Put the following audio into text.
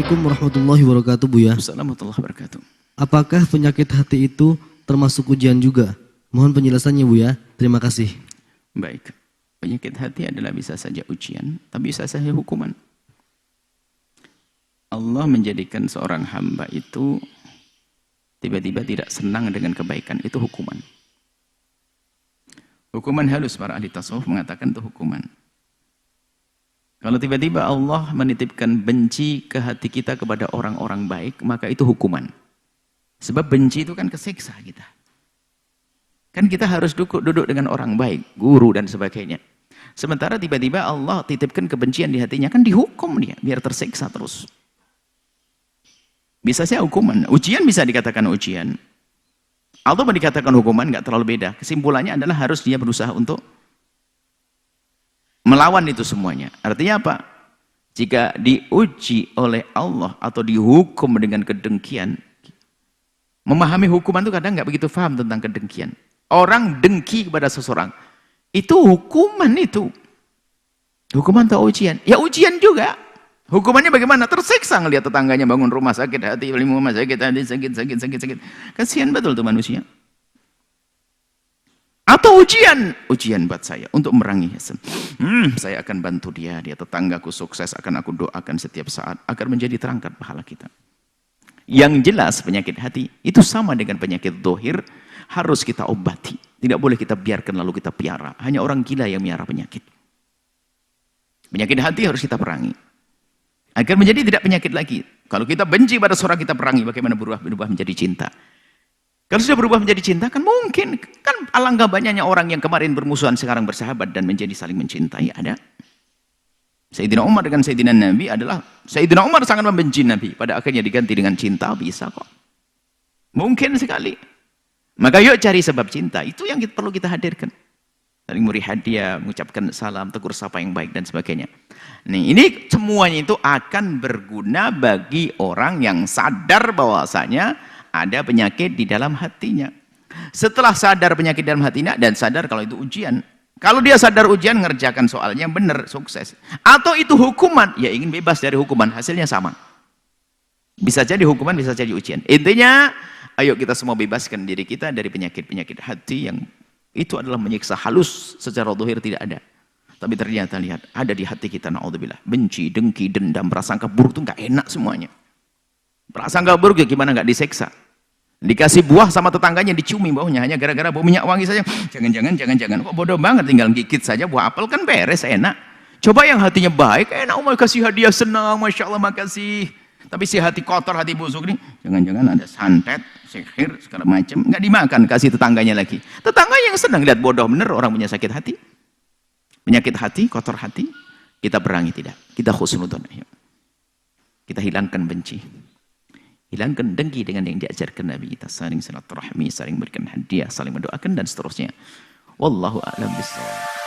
Assalamualaikum warahmatullahi wabarakatuh, Buya. Assalamualaikum warahmatullahi wabarakatuh. Apakah penyakit hati itu termasuk ujian juga? Mohon penjelasannya, Buya. Terima kasih. Baik. Penyakit hati adalah bisa saja ujian, tapi bisa saja hukuman. Allah menjadikan seorang hamba itu tiba-tiba tidak senang dengan kebaikan, itu hukuman. Hukuman halus, para ahli tasawuf mengatakan itu hukuman. Kalau tiba-tiba Allah menitipkan benci ke hati kita kepada orang-orang baik, maka itu hukuman. Sebab benci itu kan kesiksa kita. Kan kita harus duduk dengan orang baik, guru dan sebagainya. Sementara tiba-tiba Allah titipkan kebencian di hatinya, kan dihukum dia, biar tersiksa terus. Bisa saja hukuman. Ujian bisa dikatakan ujian. Atau dikatakan hukuman, nggak terlalu beda. Kesimpulannya adalah harus dia berusaha untuk melawan itu semuanya. Artinya apa? Jika diuji oleh Allah atau dihukum dengan kedengkian, memahami hukuman itu kadang nggak begitu paham tentang kedengkian. Orang dengki kepada seseorang, itu hukuman itu. Hukuman atau ujian? Ya ujian juga. Hukumannya bagaimana? Tersiksa ngelihat tetangganya bangun rumah sakit hati, rumah sakit hati, sakit. Kasihan betul tuh manusia. Atau ujian buat saya untuk merangi Hasan. Saya akan bantu dia tetanggaku sukses, akan aku doakan setiap saat agar menjadi terangkat pahala kita. Yang jelas penyakit hati itu sama dengan penyakit dohir, harus kita obati. Tidak boleh kita biarkan lalu kita piara. Hanya orang gila yang miara penyakit. Penyakit hati harus kita perangi. Agar menjadi tidak penyakit lagi. Kalau kita benci pada seorang, kita perangi. Bagaimana berubah menjadi cinta. Kalau sudah berubah menjadi cinta, kan mungkin. Kan alangkah banyaknya orang yang kemarin bermusuhan, sekarang bersahabat dan menjadi saling mencintai. Ada. Sayyidina Umar dengan Sayyidina Nabi adalah, Sayyidina Umar sangat membenci Nabi. Pada akhirnya diganti dengan cinta, bisa kok. Mungkin sekali. Maka yuk cari sebab cinta. Itu yang perlu kita hadirkan. Saling memberi hadiah, mengucapkan salam, tegur sapa yang baik, dan sebagainya. Nih, ini semuanya itu akan berguna bagi orang yang sadar bahwasanya ada penyakit di dalam hatinya. Setelah sadar penyakit dalam hatinya dan sadar kalau itu ujian. Kalau dia sadar ujian, ngerjakan soalnya benar, sukses. Atau itu hukuman, ya ingin bebas dari hukuman, hasilnya sama. Bisa jadi hukuman, bisa jadi ujian. Intinya, ayo kita semua bebaskan diri kita dari penyakit-penyakit hati yang itu adalah menyiksa halus, secara zahir tidak ada. Tapi ternyata lihat, ada di hati kita, na'udzubillah. Benci, dengki, dendam, prasangka buruk itu nggak enak semuanya. Prasangka buruk ya gimana nggak diseksa? Dikasih buah sama tetangganya diciumi baunya hanya gara-gara bau minyak wangi saja. Jangan kok bodoh banget tinggal gigit saja buah apel kan beres enak. Coba yang hatinya baik enak, kasih hadiah senang, masya Allah makasih. Tapi si hati kotor, hati busuk ini jangan-jangan ada santet, sihir segala macam nggak dimakan, kasih tetangganya lagi. Tetangga yang senang lihat bodoh bener orang punya sakit hati, penyakit hati, kotor hati. Kita perangi tidak, kita husnudzon. Kita hilangkan benci. Hilangkan dengki dengan yang diajarkan Nabi kita. Saling silaturahmi, saling berikan hadiah, saling mendoakan dan seterusnya. Wallahu a'lam bishawab.